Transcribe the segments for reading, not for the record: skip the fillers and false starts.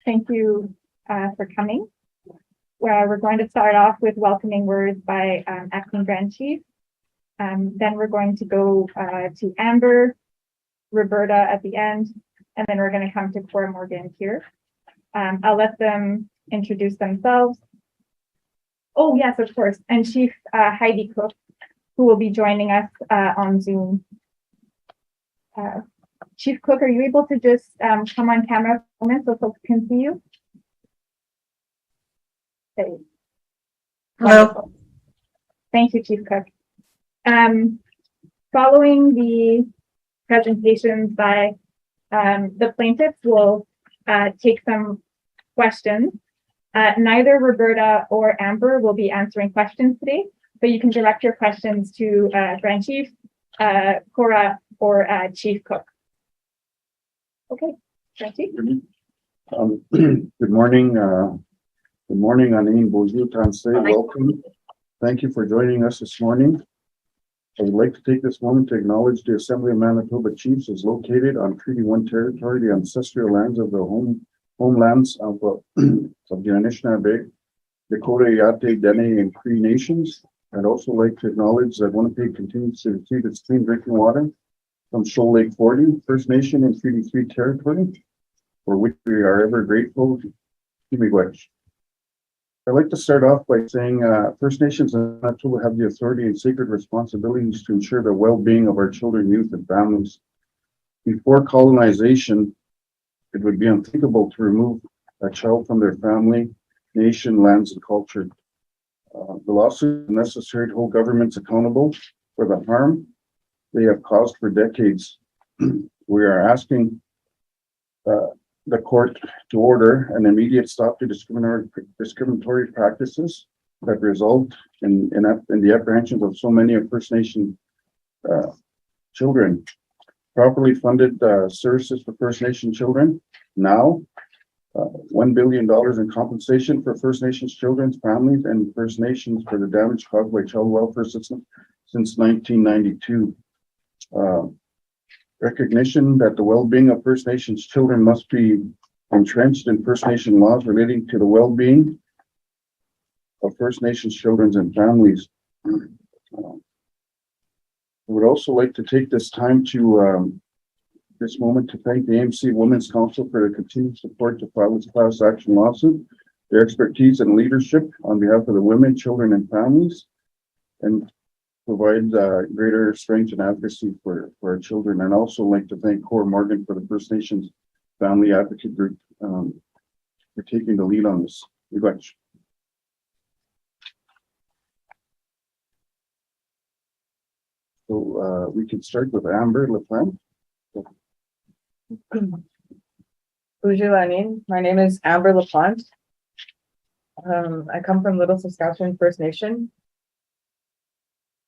Thank you for coming. We're going to start off with welcoming words by Acting Grand Chief. Then we're going to go to Amber, Roberta at the end, and then we're going to come to Cora Morgan here. I'll let them introduce themselves. Oh, yes, of course. And Chief Heidi Cook, who will be joining us on Zoom. Chief Cook, are you able to just come on camera for a moment so folks can see you? Okay. Hello. Wonderful. Thank you, Chief Cook. Following the presentations by the plaintiffs, we'll take some questions. Neither Roberta or Amber will be answering questions today, but you can direct your questions to Grand Chief, Cora, or Chief Cook. Okay, Grand Chief. Good morning. Good morning, Anine. Bonjour, Tansei. Welcome. Thank you for joining us this morning. I would like to take this moment to acknowledge the Assembly of Manitoba Chiefs is located on Treaty 1 territory, the ancestral lands of the homelands of the Anishinaabe, Dakota, Yate, Dene, and Cree nations. I'd also like to acknowledge that Winnipeg continues to receive its clean drinking water from Shoal Lake 40 First Nation and Treaty 3 territory, for which we are ever grateful. I'd like to start off by saying First Nations in Manitoba have the authority and sacred responsibilities to ensure the well-being of our children, youth, and families. Before colonization, it would be unthinkable to remove a child from their family, nation, lands, and culture. The lawsuit is necessary to hold governments accountable for the harm they have caused for decades. We are asking the court to order an immediate stop to discriminatory practices that result in the apprehensions of so many of First Nation children. Properly funded services for First Nation children now. $1 billion in compensation for First Nations children's families and First Nations for the damage caused by child welfare system since 1992. Recognition that the well-being of First Nations children must be entrenched in First Nation laws relating to the well-being of First Nations children and families. I would also like to take this time to this moment to thank the AMC Women's Council for their continued support to file this class action lawsuit, their expertise and leadership on behalf of the women, children, and families, and provide greater strength and advocacy for our children. And also like to thank Cora Morgan for the First Nations Family Advocate Group for taking the lead on this. Thank you much. So we can start with Amber LaPlante. Bonjour, Anine. My name is Amber LaPlante. I come from Little Saskatchewan First Nation.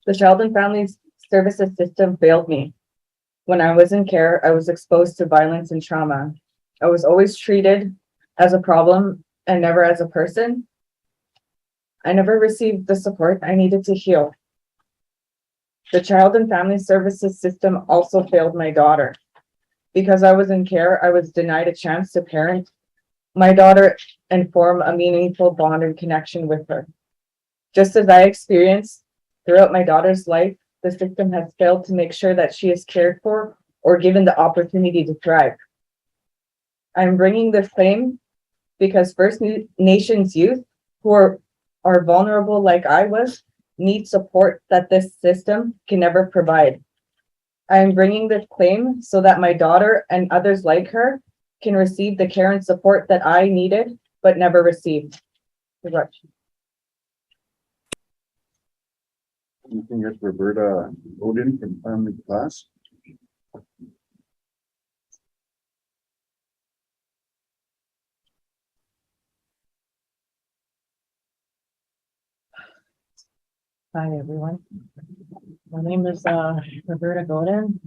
The Child and Family Services system failed me. When I was in care, I was exposed to violence and trauma. I was always treated as a problem and never as a person. I never received the support I needed to heal. The Child and Family Services system also failed my daughter. Because I was in care, I was denied a chance to parent my daughter and form a meaningful bond and connection with her. Just as I experienced throughout my daughter's life, the system has failed to make sure that she is cared for or given the opportunity to thrive. I'm bringing this claim because First Nations youth who are vulnerable like I was need support that this system can never provide. I am bringing this claim so that my daughter and others like her can receive the care and support that I needed but never received. Anything at Roberta Godin from Family Class? Hi, everyone. My name is Roberta Godin.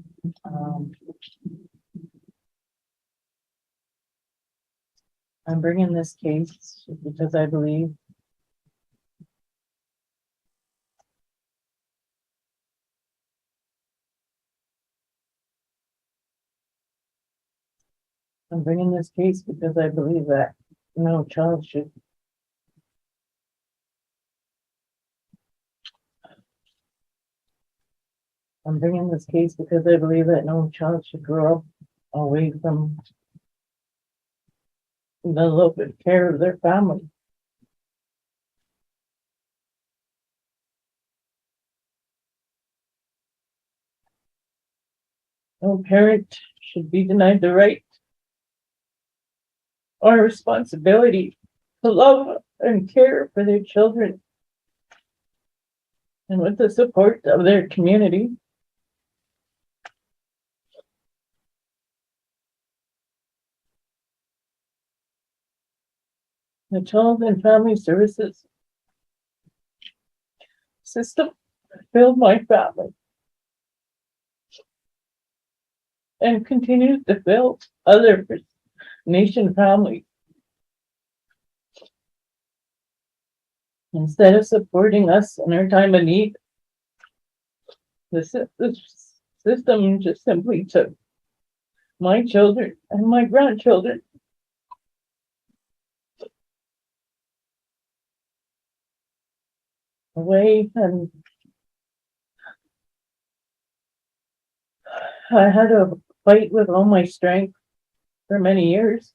I'm bringing this case because I believe that no child should. I'm bringing this case because I believe that no child should grow up away from the love and care of their family. No parent should be denied the right or responsibility to love and care for their children. And with the support of their community, the Child and Family Services system failed my family and continues to fail other First Nation families. Instead of supporting us in our time of need, the system just simply took my children and my grandchildren away, and I had to fight with all my strength for many years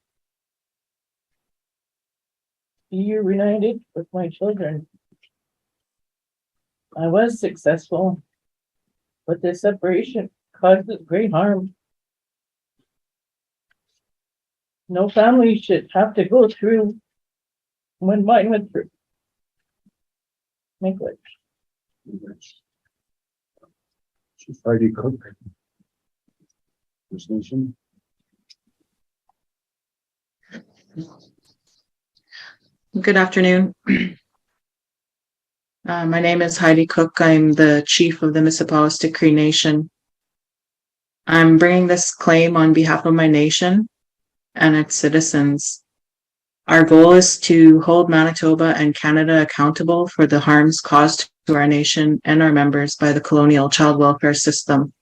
to be reunited with my children. I was successful, but this separation causes great harm. No family should have to go through what mine went through. Make it. Chief Heidi Cook. First Nation. Good afternoon. My name is Heidi Cook. I'm the chief of the Mississippi Cree Nation. I'm bringing this claim on behalf of my nation and its citizens. Our goal is to hold Manitoba and Canada accountable for the harms caused to our nation and our members by the colonial child welfare system.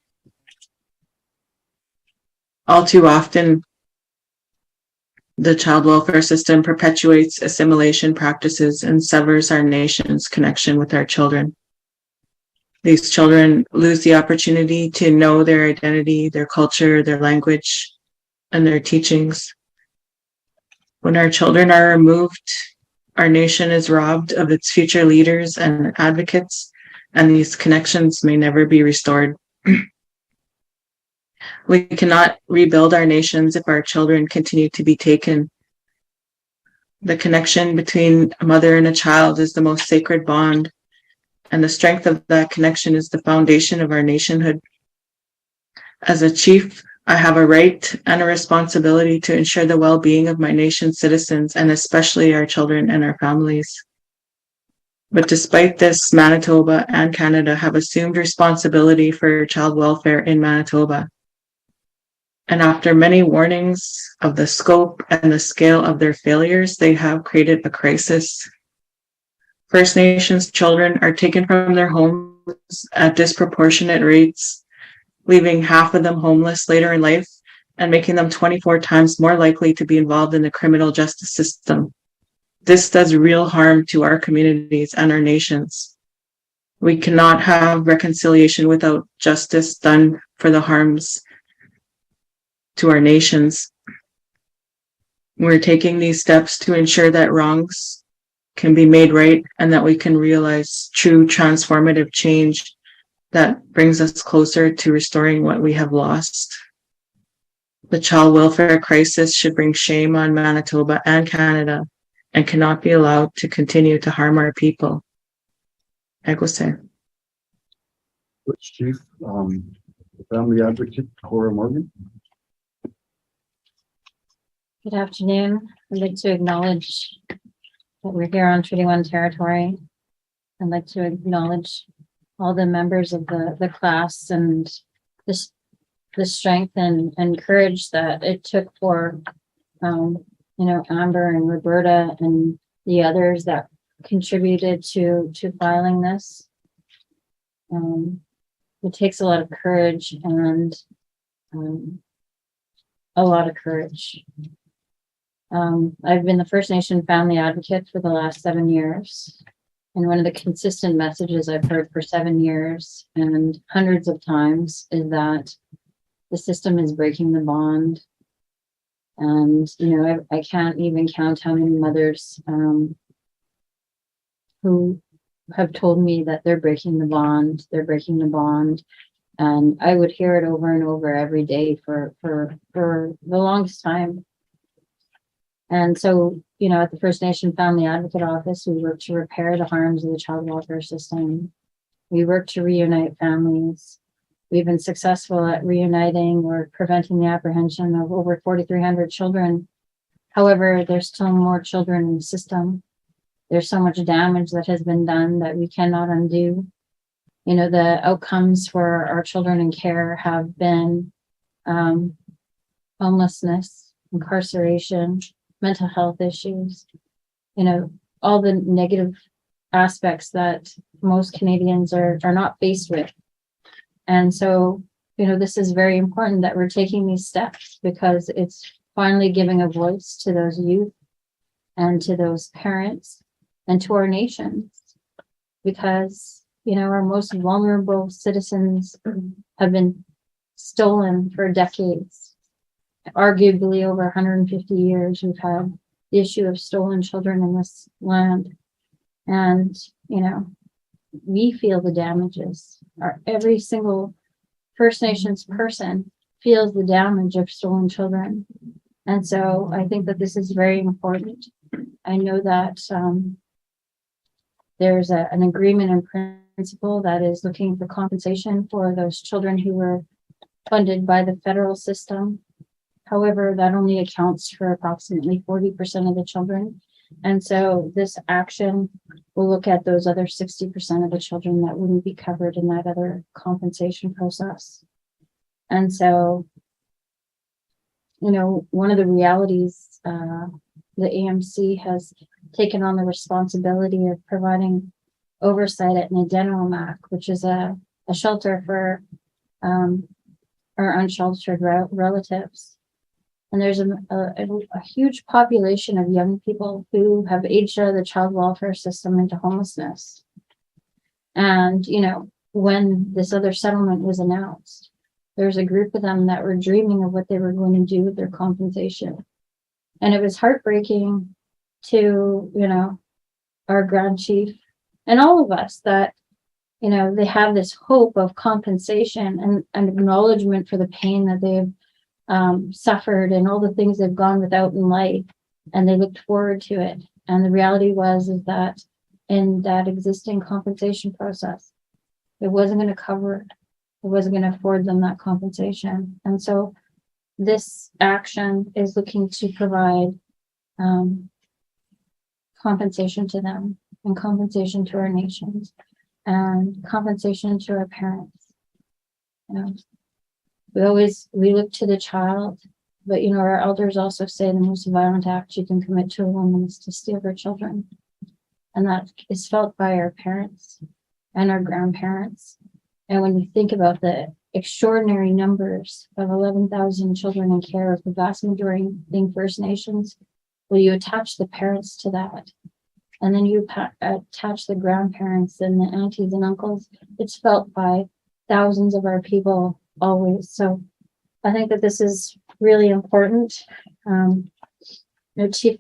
All too often, the child welfare system perpetuates assimilation practices and severs our nation's connection with our children. These children lose the opportunity to know their identity, their culture, their language, and their teachings. When our children are removed, our nation is robbed of its future leaders and advocates, and these connections may never be restored. We cannot rebuild our nations if our children continue to be taken. The connection between a mother and a child is the most sacred bond, and the strength of that connection is the foundation of our nationhood. As a chief, I have a right and a responsibility to ensure the well-being of my nation's citizens, and especially our children and our families. But despite this, Manitoba and Canada have assumed responsibility for child welfare in Manitoba. And after many warnings of the scope and the scale of their failures, they have created a crisis. First Nations children are taken from their homes at disproportionate rates, leaving half of them homeless later in life and making them 24 times more likely to be involved in the criminal justice system. This does real harm to our communities and our nations. We cannot have reconciliation without justice done for the harms to our nations. We're taking these steps to ensure that wrongs can be made right and that we can realize true transformative change that brings us closer to restoring what we have lost. The child welfare crisis should bring shame on Manitoba and Canada and cannot be allowed to continue to harm our people. Advocacy. Chief, Family Advocate Cora Morgan. Good afternoon. I'd like to acknowledge that we're here on Treaty 1 territory. I'd like to acknowledge all the members of the class and the strength and courage that it took for, Amber and Roberta and the others that contributed to filing this. It takes a lot of courage and a lot of courage. I've been the First Nation family advocate for the last 7 years. And one of the consistent messages I've heard for 7 years and hundreds of times is that the system is breaking the bond. And, I can't even count how many mothers who have told me that they're breaking the bond, And I would hear it over and over every day for the longest time. And so, at the First Nation Family Advocate Office, we work to repair the harms of the child welfare system. We work to reunite families. We've been successful at reuniting or preventing the apprehension of over 4,300 children. However, there's still more children in the system. There's so much damage that has been done that we cannot undo. The outcomes for our children in care have been homelessness, incarceration, mental health issues, all the negative aspects that most Canadians are not faced with. And so, this is very important that we're taking these steps because it's finally giving a voice to those youth and to those parents and to our nations. Because, our most vulnerable citizens have been stolen for decades. Arguably over 150 years, we've had the issue of stolen children in this land. And, we feel the damages. Every single First Nations person feels the damage of stolen children. And so I think that this is very important. I know that there's an agreement in principle that is looking for compensation for those children who were funded by the federal system. However, that only accounts for approximately 40% of the children. And so this action will look at those other 60% of the children that wouldn't be covered in that other compensation process. And so, one of the realities, the AMC has taken on the responsibility of providing oversight at Nadenouimak, which is a shelter for our unsheltered relatives. And there's a huge population of young people who have aged out of the child welfare system into homelessness. And, when this other settlement was announced, there's a group of them that were dreaming of what they were going to do with their compensation. And it was heartbreaking to, our Grand Chief and all of us that, they have this hope of compensation and acknowledgement for the pain that they've suffered and all the things they've gone without in life, and they looked forward to it. And the reality is that in that existing compensation process, it wasn't going to cover it. It wasn't going to afford them that compensation. And so this action is looking to provide compensation to them and compensation to our nations and compensation to our parents. We look to the child, but our elders also say the most violent act you can commit to a woman is to steal her children. And that is felt by our parents and our grandparents. And when you think about the extraordinary numbers of 11,000 children in care, of the vast majority being First Nations, well, you attach the parents to that. And then you attach the grandparents and the aunties and uncles. It's felt by thousands of our people always. So I think that this is really important. Chief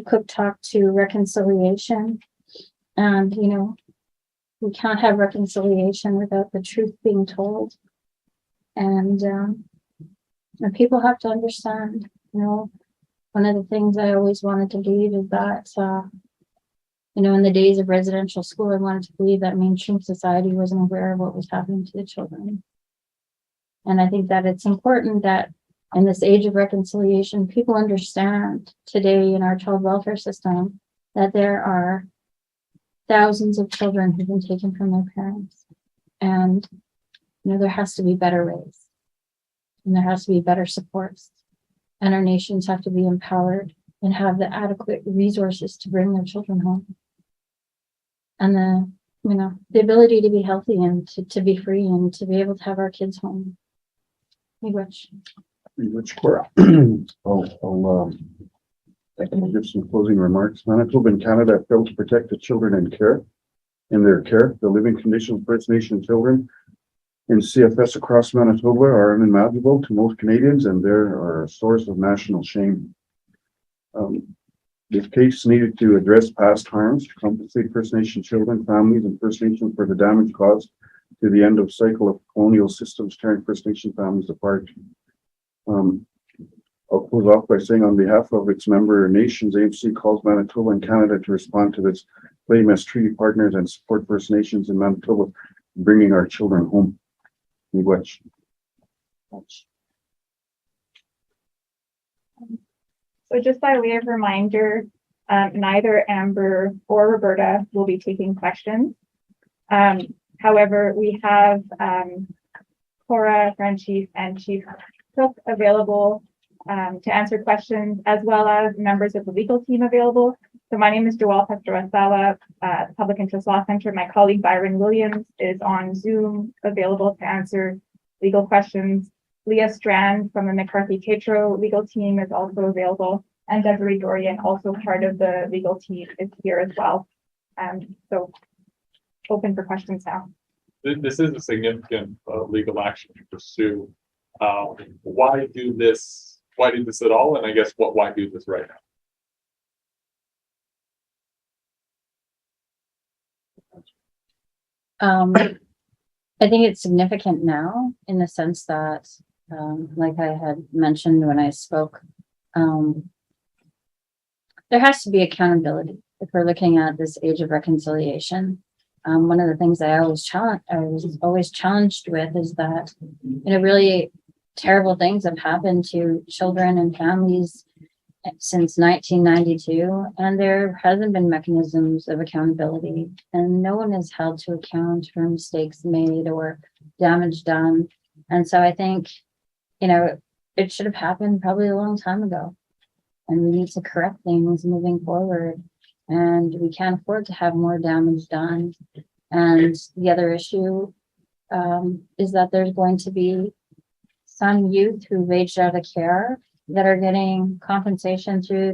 Cook talked to reconciliation, and we can't have reconciliation without the truth being told. And people have to understand, one of the things I always wanted to believe is that in the days of residential school, I wanted to believe that mainstream society wasn't aware of what was happening to the children. And I think that it's important that in this age of reconciliation, people understand today in our child welfare system that there are thousands of children who've been taken from their parents. And, there has to be better ways. And there has to be better supports. And our nations have to be empowered and have the adequate resources to bring their children home. And the ability to be healthy and to be free and to be able to have our kids home. Which Cora? I'll give some closing remarks. Manitoba and Canada failed to protect the children in their care. The living conditions of First Nation children in CFS across Manitoba are unimaginable to most Canadians, and they are a source of national shame. This case needed to address past harms, compensate First Nation children, families, and First Nations for the damage caused to the end of cycle of colonial systems tearing First Nation families apart. I'll close off by saying, on behalf of its member nations, AMC calls Manitoba and Canada to respond to this claim as treaty partners and support First Nations in Manitoba, bringing our children home. Miigwech. So just by way of reminder, neither Amber or Roberta will be taking questions. However, we have Cora, Grand Chief, and Chief Cook available to answer questions, as well as members of the legal team available. So my name is Joelle Pastorasala, Public Interest Law Center. My colleague Byron Williams is on Zoom, available to answer legal questions. Leah Strand from the McCarthy-Tetro legal team is also available, and Desiree Dorian, also part of the legal team, is here as well. So open for questions now. This is a significant legal action to pursue. Why do this? Why do this at all? And I guess why do this right now? I think it's significant now in the sense that, like I had mentioned when I spoke, there has to be accountability if we're looking at this age of reconciliation. One of the things I was always challenged with is that, really terrible things have happened to children and families since 1992, and there hasn't been mechanisms of accountability, and no one is held to account for mistakes made or damage done. And so I think, it should have happened probably a long time ago, and we need to correct things moving forward, and we can't afford to have more damage done. And the other issue is that there's going to be some youth who've aged out of care that are getting compensation through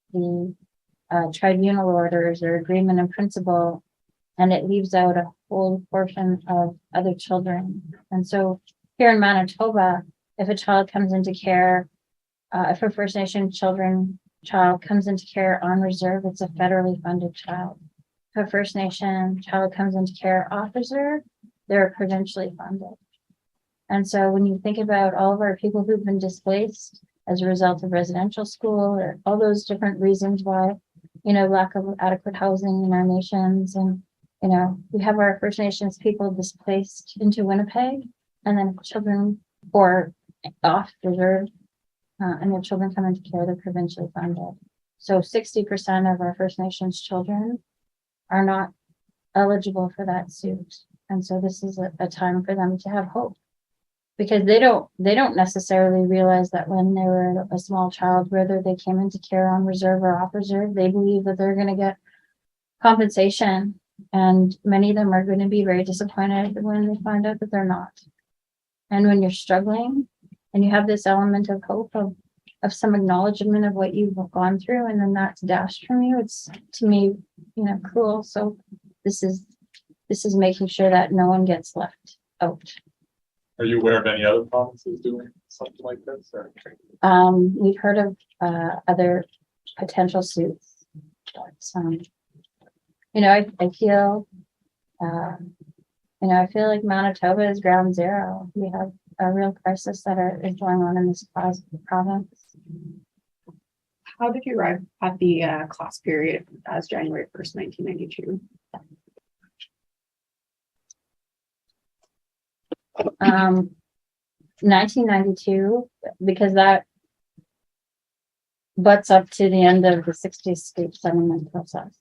the tribunal orders or agreement in principle, and it leaves out a whole portion of other children. And so here in Manitoba, if a child comes into care, if a First Nation child comes into care on reserve, it's a federally funded child. If a First Nation child comes into care off reserve, they're provincially funded. And so when you think about all of our people who've been displaced as a result of residential school or all those different reasons why, lack of adequate housing in our nations, and, we have our First Nations people displaced into Winnipeg, and then children or off reserve, and their children come into care, they're provincially funded. So 60% of our First Nations children are not eligible for that suit. And so this is a time for them to have hope, because they don't necessarily realize that when they were a small child, whether they came into care on reserve or off reserve, they believe that they're going to get compensation, and many of them are going to be very disappointed when they find out that they're not. And when you're struggling and you have this element of hope of some acknowledgement of what you've gone through, and then that's dashed from you, it's, to me, cruel. So this is making sure that no one gets left out. Are you aware of any other provinces doing something like this? Or? We've heard of other potential suits, but I feel I feel like Manitoba is ground zero. We have a real crisis that is going on in this province. How did you arrive at the class period as January 1st, 1992? 1992, because that butts up to the end of the 60s state settlement process.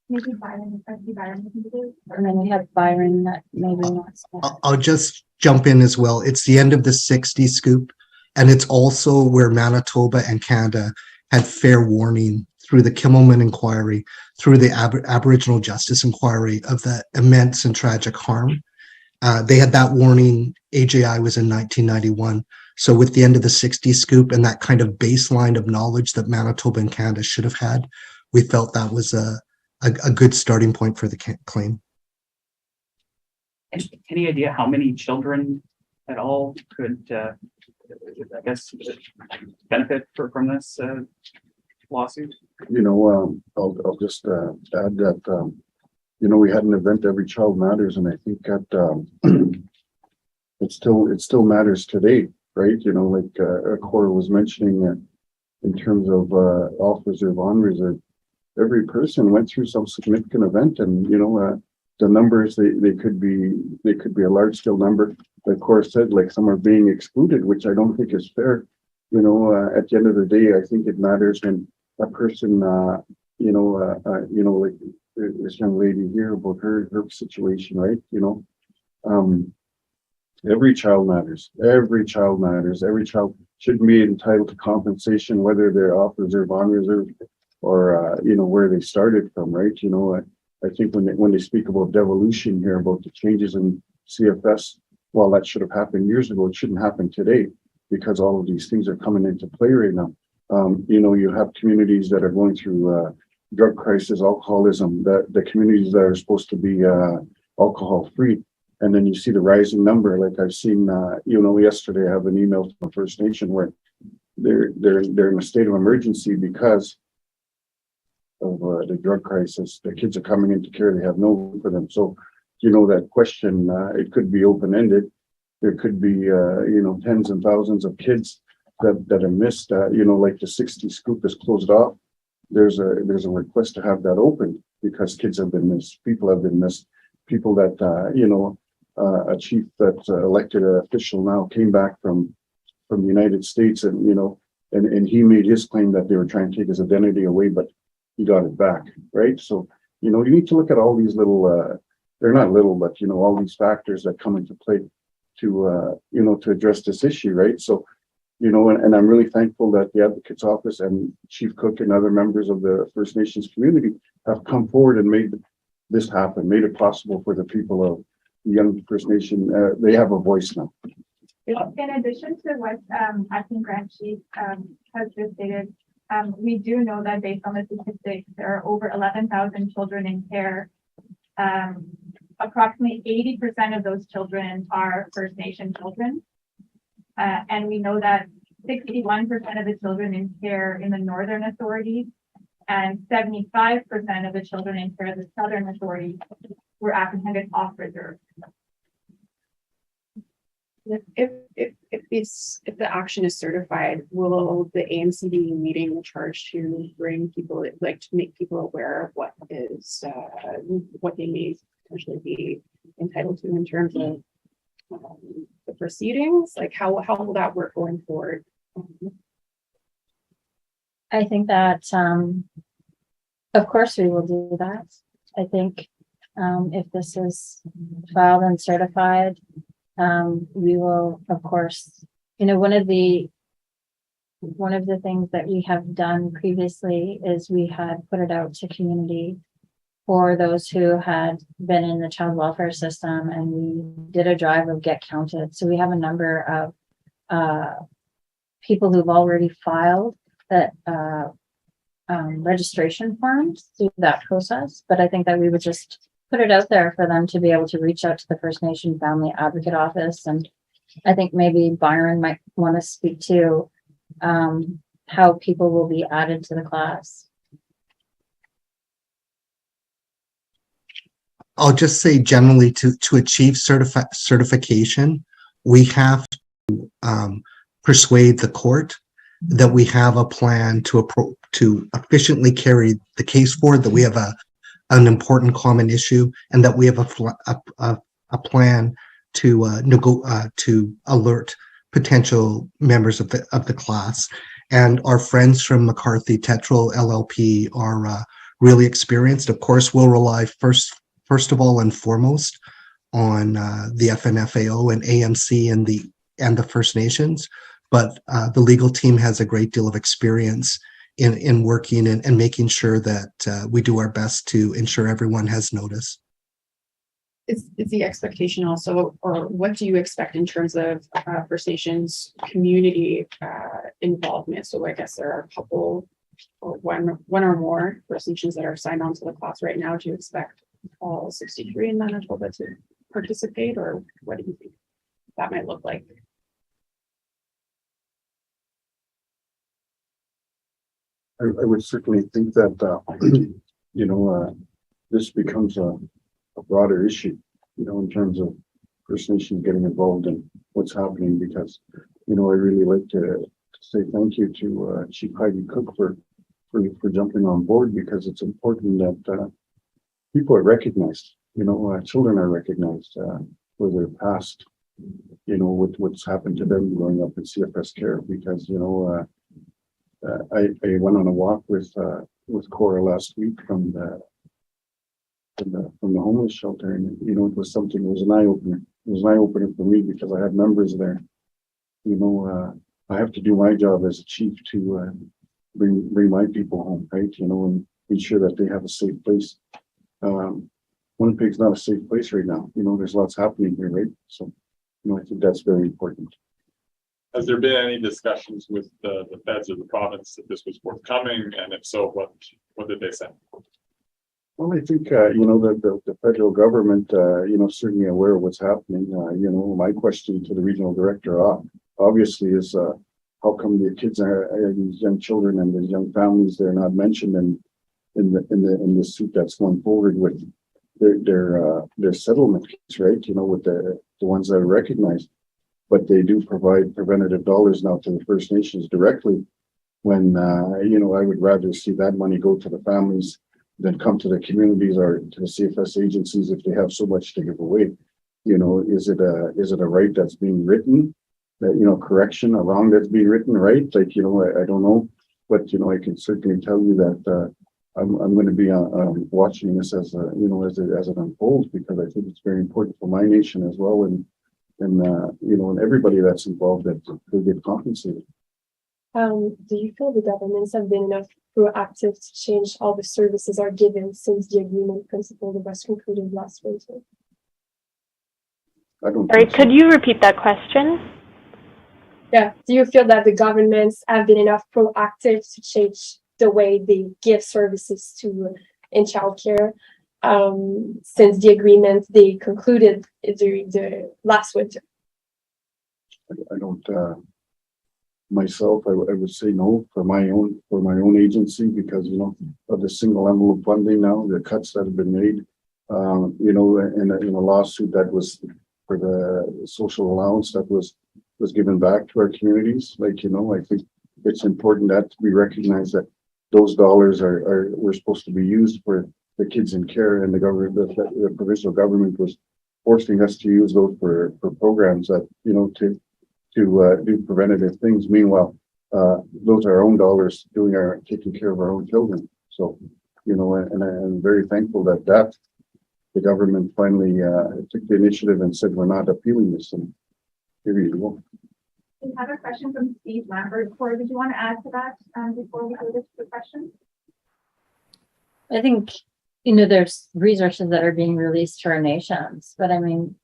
Maybe Byron, And then we have Byron that maybe wants to. I'll just jump in as well. It's the end of the 60 scoop, and it's also where Manitoba and Canada had fair warning through the Kimmelman inquiry, through the Aboriginal Justice Inquiry, of the immense and tragic harm They had that warning. AJI was in 1991. So with the end of the 60s scoop and that kind of baseline of knowledge that Manitoba and Canada should have had, we felt that was a good starting point for the claim. Any idea how many children at all could, I guess, benefit from this lawsuit? You know, I'll just add that, you know, we had an event, Every Child Matters, and I think that it still matters today, right? You know, like Cora was mentioning in terms of off reserve, on reserve, every person went through some significant event, and you know, the numbers they could be a large scale number. Like Cora said, like some are being excluded, which I don't think is fair. You know, at the end of the day, I think it matters when a person, you know, like this young lady here about her situation, right? You know, every child matters. Every child matters. Every child should be entitled to compensation, whether they're off reserve, on reserve, or you know, where they started from, right? You know, I think when they speak about devolution here, about the changes in CFS, well, that should have happened years ago. It shouldn't happen today because all of these things are coming into play right now. You know, you have communities that are going through drug crisis, alcoholism, the communities that are supposed to be alcohol free. And then you see the rising number. Like I've seen, you know, yesterday I have an email from First Nation where they're in a state of emergency because of the drug crisis. The kids are coming into care, they have no room for them. So, you know, that question, it could be open-ended. There could be, you know, tens and thousands of kids that are missed. You know, like the 60 scoop is closed off. There's a request to have that open because kids have been missed, people have been missed, people that, you know, a chief that's elected official now came back from the United States, and, you know, and he made his claim that they were trying to take his identity away, but he got it back, right? So, you know, you need to look at all these little, they're not little, but, you know, all these factors that come into play to, you know, to address this issue, right? So, you know, and I'm really thankful that the Advocate's Office and Chief Cook and other members of the First Nations community have come forward and made this happen, made it possible for the people of the young First Nation. They have a voice now. In addition to what Acting Grand Chief has just stated, we do know that based on the statistics, there are over 11,000 children in care. Approximately 80% of those children are First Nation children. And we know that 61% of the children in care in the Northern Authorities and 75% of the children in care in the Southern Authorities were apprehended off reserve. If the action is certified, will the AMC be leading the charge to bring people, like to make people aware of what is what they may potentially be entitled to in terms of the proceedings? Like how will that work going forward? I think that, of course we will do that. I think, if this is filed and certified, we will, of course, you know, one of the things that we have done previously is we had put it out to community for those who had been in the child welfare system, and we did a drive of Get Counted. So we have a number of people who've already filed that registration forms through that process. But I think that we would just put it out there for them to be able to reach out to the First Nation Family Advocate Office. And I think maybe Byron might want to speak to how people will be added to the class. I'll just say generally to achieve certification, we have to persuade the court that we have a plan to efficiently carry the case forward, that we have an important common issue, and that we have a plan to alert potential members of the class. And our friends from McCarthy Tetrel LLP are really experienced. Of course, we'll rely first of all and foremost on the FNFAO and AMC and the First Nations, but the legal team has a great deal of experience in working and making sure that we do our best to ensure everyone has notice. Is the expectation also, or what do you expect in terms of First Nations community involvement? So I guess there are a couple or one or more First Nations that are signed on to the class right now. Do you expect all 63 in Manitoba to participate, or what do you think that might look like? I would certainly think that, this becomes a broader issue, in terms of First Nations getting involved in what's happening, because, I really like to say thank you to Chief Heidi Cook for jumping on board, because it's important that people are recognized, children are recognized for their past, with what's happened to them growing up in CFS care, because, I went on a walk with Cora last week from the homeless shelter, and it was an eye opener. It was an eye opener for me, because I had members there. I have to do my job as a chief to bring my people home, right? And ensure that they have a safe place. Winnipeg's not a safe place right now. There's lots happening here, right? So, I think that's very important. Has there been any discussions with the feds or the province that this was forthcoming? And if so, what did they say? Well, I think, the federal government, certainly aware of what's happening. My question to the regional director, obviously, is how come the kids these young children and these young families, they're not mentioned in the suit that's going forward with their settlement case, right? With the ones that are recognized. But they do provide preventative dollars now to the First Nations directly, when, I would rather see that money go to the families than come to the communities or to the CFS agencies if they have so much to give away. Is it a right that's being written, that, correction, a wrong that's being written, right? Like, I don't know, but, I can certainly tell you that I'm going to be watching this as it unfolds, because I think it's very important for my nation as well, and everybody that's involved, that they get compensated. Do you feel the governments have been enough proactive to change all the services are given since the agreement principle was concluded last winter? I don't. Sorry, could you repeat that question? Yeah. Do you feel that the governments have been enough proactive to change the way they give services to in childcare since the agreement they concluded during the last winter? I don't. Myself, I would say no for my own agency, because of the single envelope funding now, the cuts that have been made, in a lawsuit that was for the social allowance that was given back to our communities. Like, I think it's important that to be recognized that those dollars were supposed to be used for the kids in care, and the government, the provincial government was forcing us to use those for programs that, to do preventative things. Meanwhile, those are our own dollars taking care of our own children. So, and I'm very thankful that the government finally took the initiative and said, we're not appealing this. And here you go. We have a question from Steve Lambert. Corey, did you want to add to that before we go to the question? I think, there's resources that are being released to our nations, but I mean,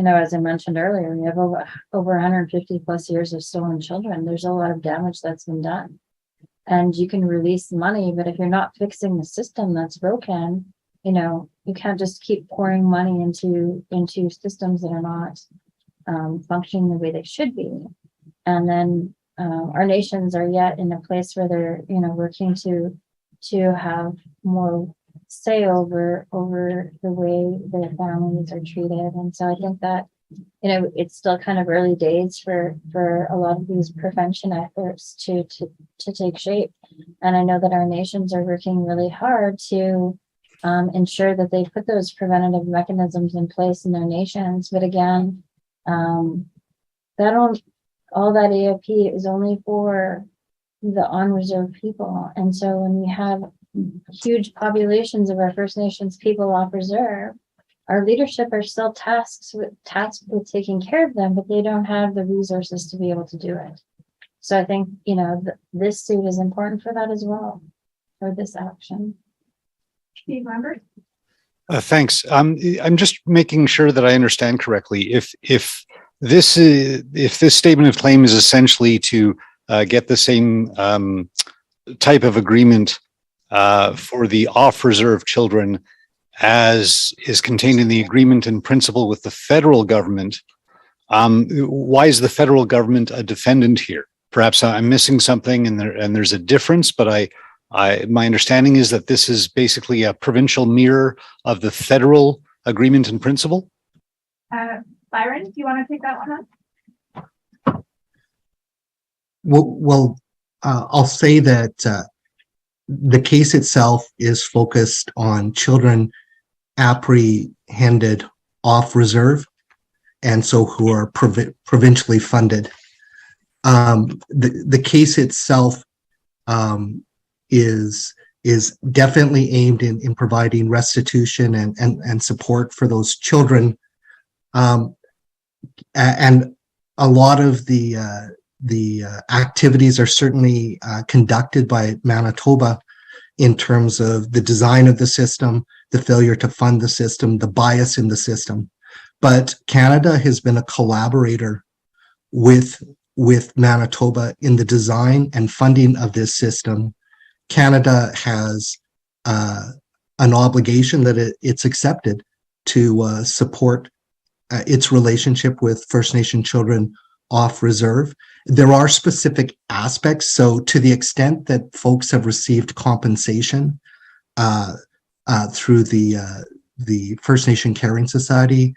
as I mentioned earlier, we have over 150 plus years of stolen children. There's a lot of damage that's been done, and you can release money, but if you're not fixing the system that's broken, you can't just keep pouring money into systems that are not functioning the way they should be. And then our nations are yet in a place where they're working to have more say over the way their families are treated. And so I think that it's still kind of early days for a lot of these prevention efforts to take shape. And I know that our nations are working really hard to ensure that they put those preventative mechanisms in place in their nations. But again, all that AOP is only for the on-reserve people. And so when we have huge populations of our First Nations people off reserve, our leadership are still tasked with taking care of them, but they don't have the resources to be able to do it. So I think, this suit is important for that as well, for this action. Steve Lambert? Thanks. I'm just making sure that I understand correctly. If this statement of claim is essentially to get the same type of agreement for the off-reserve children as is contained in the agreement in principle with the federal government, why is the federal government a defendant here? Perhaps I'm missing something, and there's a difference, but my understanding is that this is basically a provincial mirror of the federal agreement in principle. Byron, do you want to take that one on? Well, I'll say that the case itself is focused on children apprehended off reserve, and so who are provincially funded. The case itself is definitely aimed in providing restitution and support for those children, and a lot of the activities are certainly conducted by Manitoba in terms of the design of the system, the failure to fund the system, the bias in the system. But Canada has been a collaborator with Manitoba in the design and funding of this system. Canada has an obligation that it's accepted to support its relationship with First Nation children off reserve. There are specific aspects. So to the extent that folks have received compensation through the First Nation Caring Society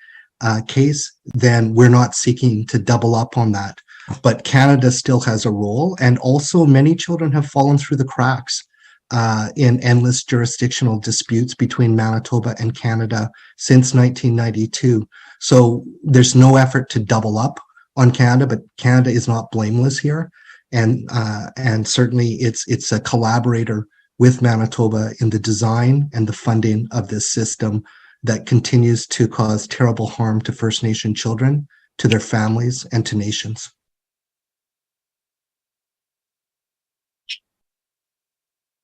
case, then we're not seeking to double up on that. But Canada still has a role, and also many children have fallen through the cracks in endless jurisdictional disputes between Manitoba and Canada since 1992. So there's no effort to double up on Canada, but Canada is not blameless here, and certainly it's a collaborator with Manitoba in the design and the funding of this system that continues to cause terrible harm to First Nation children, to their families, and to nations.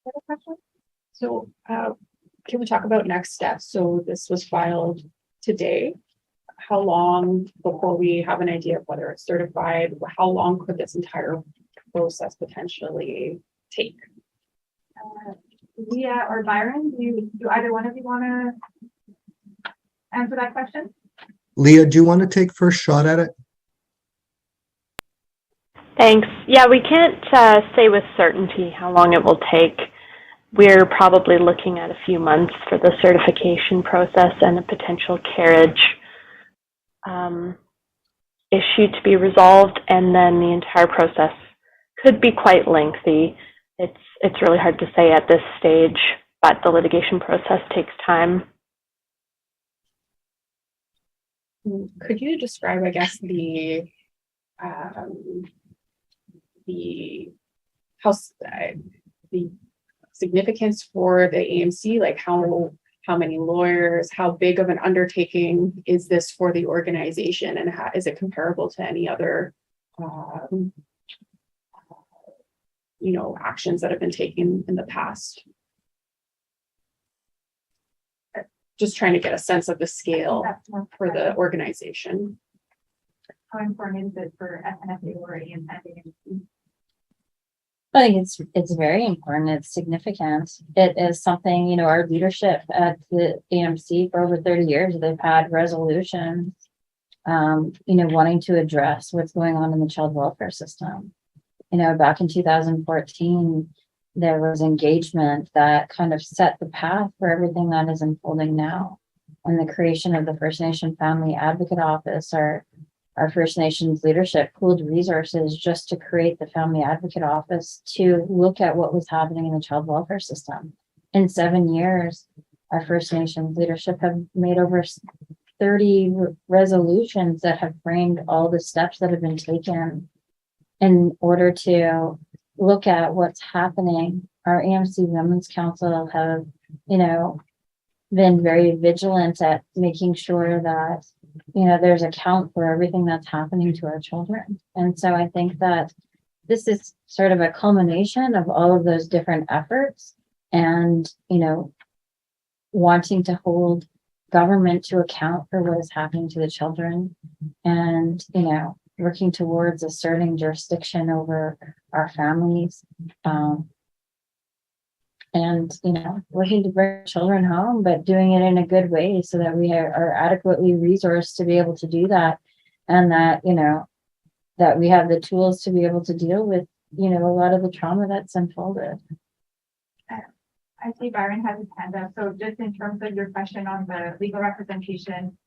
Other question? So can we talk about next steps? So this was filed today. How long before we have an idea of whether it's certified? How long could this entire process potentially take? Leah or Byron, do either one of you want to answer that question? Leah, do you want to take first shot at it? Thanks. Yeah, we can't say with certainty how long it will take. We're probably looking at a few months for the certification process and a potential carriage issue to be resolved, and then the entire process could be quite lengthy. It's really hard to say at this stage, but the litigation process takes time. Could you describe, I guess, the significance for the AMC, like how many lawyers, how big of an undertaking is this for the organization, and how is it comparable to any other actions that have been taken in the past? Just trying to get a sense of the scale for the organization. How important is it for FNFA or AMC? I think it's very important. It's significant. It is something, our leadership at the AMC for over 30 years, they've had resolutions, wanting to address what's going on in the child welfare system. Back in 2014, there was engagement that kind of set the path for everything that is unfolding now. And the creation of the First Nation Family Advocate Office, our First Nations leadership pooled resources just to create the Family Advocate Office to look at what was happening in the child welfare system. In 7 years, our First Nations leadership have made over 30 resolutions that have framed all the steps that have been taken in order to look at what's happening. Our AMC Women's Council have, been very vigilant at making sure that, there's account for everything that's happening to our children. And so I think that this is sort of a culmination of all of those different efforts and, wanting to hold government to account for what is happening to the children and, working towards asserting jurisdiction over our families. And, working to bring children home, but doing it in a good way so that we are adequately resourced to be able to do that. And that, that we have the tools to be able to deal with, a lot of the trauma that's unfolded. I see Byron has his hand up. So just in terms of your question on the legal representation,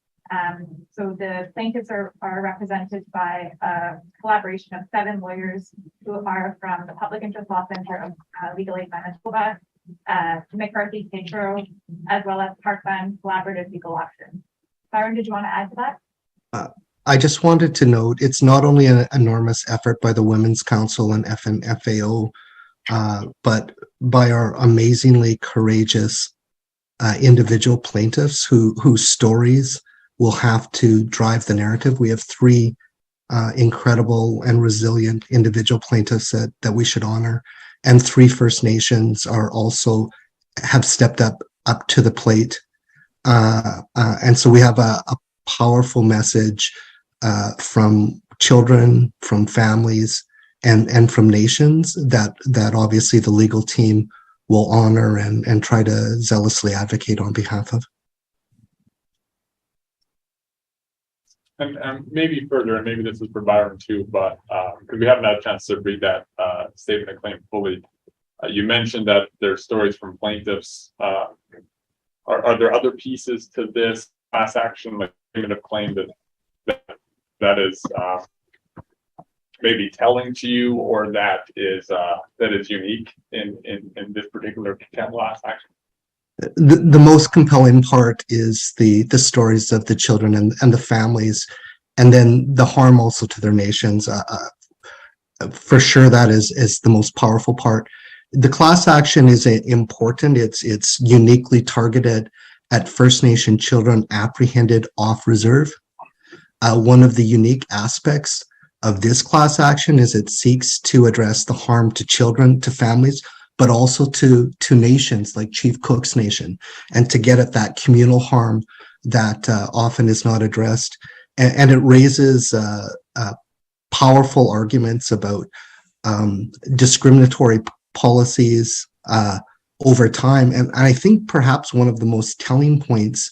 so the plaintiffs are represented by a collaboration of 7 lawyers who are from the Public Interest Law Center of Legal Aid Manitoba, McCarthy Tetro, as well as Parkland Collaborative Legal Action. Byron, did you want to add to that? I just wanted to note, it's not only an enormous effort by the Women's Council and FNFAO, but by our amazingly courageous individual plaintiffs whose stories will have to drive the narrative. We have 3 incredible and resilient individual plaintiffs that we should honor, and 3 First Nations are also have stepped up to the plate, and so we have a powerful message from children, from families, and from nations that obviously the legal team will honor and try to zealously advocate on behalf of. And maybe further, and maybe this is for Byron too, but because we haven't had a chance to read that statement of claim fully, you mentioned that there's stories from plaintiffs. Are there other pieces to this class action, like statement of claim that is maybe telling to you, or that is unique in this particular class action? The most compelling part is the stories of the children and the families, and then the harm also to their nations. For sure, that is the most powerful part. The class action is important. It's uniquely targeted at First Nation children apprehended off reserve. One of the unique aspects of this class action is it seeks to address the harm to children, to families, but also to nations like Chief Cook's nation, and to get at that communal harm that often is not addressed. And it raises powerful arguments about discriminatory policies over time. And I think perhaps one of the most telling points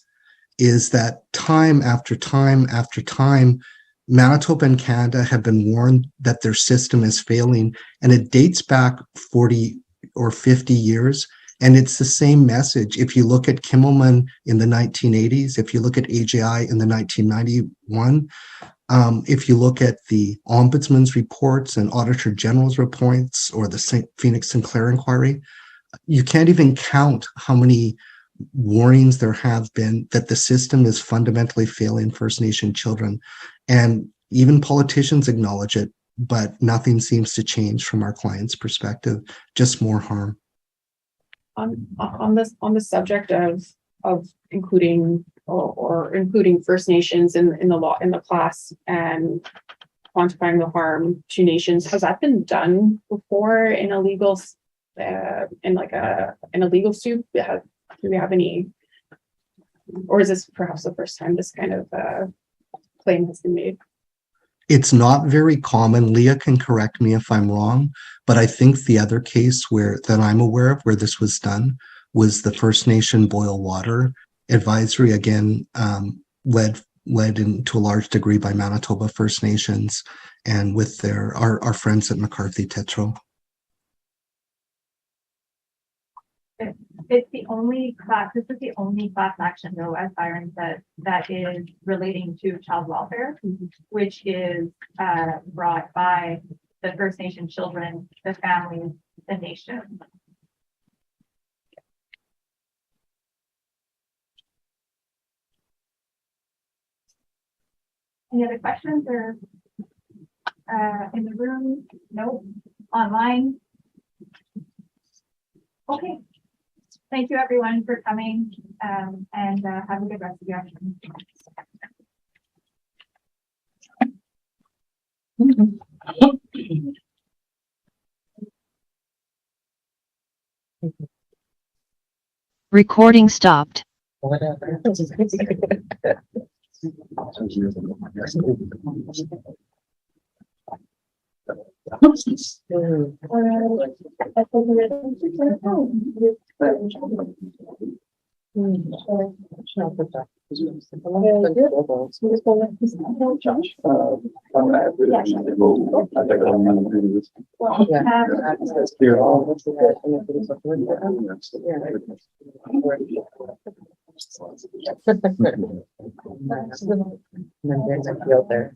is that time after time after time, Manitoba and Canada have been warned that their system is failing, and it dates back 40 or 50 years. And it's the same message. If you look at Kimmelman in the 1980s, if you look at AJI in the 1991, if you look at the Ombudsman's reports and Auditor General's reports, or the Phoenix Sinclair inquiry, you can't even count how many warnings there have been that the system is fundamentally failing First Nation children. And even politicians acknowledge it, but nothing seems to change from our client's perspective, just more harm. On the subject of including or including First Nations in the class and quantifying the harm to nations, has that been done before in a legal suit? Do we have any, or is this perhaps the first time this kind of claim has been made? It's not very common. Leah can correct me if I'm wrong, but I think the other case that I'm aware of where this was done was the First Nation Boil Water Advisory, again, led in to a large degree by Manitoba First Nations and with our friends at McCarthy Tetro. It's the only class, this is the only class action though, as Byron said, that is relating to child welfare, which is brought by the First Nation children, the families, the nation. Any other questions or in the room? Nope. Online? Okay. Thank you everyone for coming and have a good rest of your afternoon. Recording stopped. Whatever. And then there's a field there.